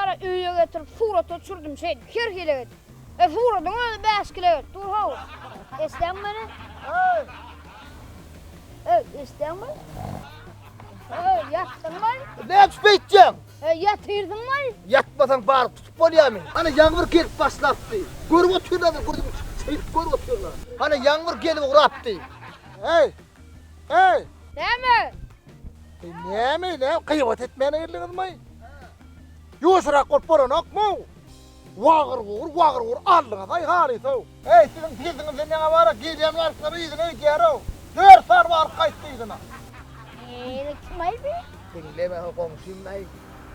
Şara öýe getirip surata düşürdüm şey, kerhile get. Suratyň öňünde 5 kilo dur haw. Eslenmeli. Eslenmeli. Yattın mı? Ne tüpeyteceğim? Yatırdın mı? Yatmadan bağırıp tutup bolýarmy? Hani yağmur gelip başlapdy. Görüp oturlar, görüp oturlar. Hani yağmur gelip urapdy. Hey! Hey! Näme? Näme ne? Kıybat etmeni elliňizmi? Ýuşrak bolup boranokmy? Wagır vur, allyňyz ay halyso. Hey, sizin teziniz näme bara? Giýýän arklary ýygyny gero. 4 sar bar gaýtdygyna. Kim aýby? Dinleme komşum nay.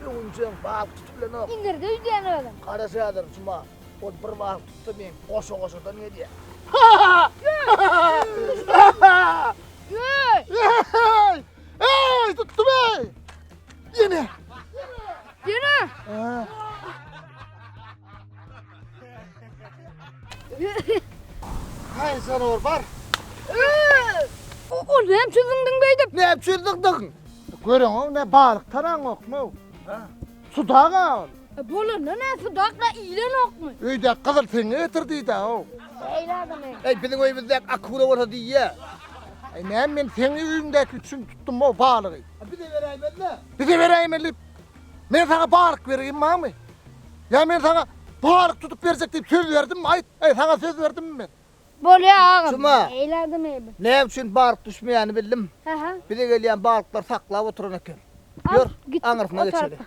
Ýunjyň bağ tutuplanok. İndirdi üýden öldüm. Karaşadır şuma. O bir bağ tuttu men. Koşa-koşadan ne diye? Hey, tuttu be. Yine. Yine. Hay sanor var. O nem çözündün beýdip? Ne çözdürdün? Görüň ne balyk taran okmu? Suda gal. Bolany näse daqla iýlen okmy? Öýde gyzyl teňe getirdi da o. Eýladım ey. Ey biziň öýümizde akula bolsa diýe. Ey näme men seňi öýüňdäki üçin tutdum o balygy. Bize beräýmeli. Bize beräýmeli. Men sana balyk bereyim mami. Ya men sana balyk tutup bersek diýip söz berdim. Aýt, ey sana söz berdim men. Bolýa agam. Şuma. Eýladım ey. Ne üçin balyk düşmeýäni bildim. Ha. Bize gelýän balyklar saklap oturan eken. Al, Yor, git, aňyrsyna o geçeli. tarapda.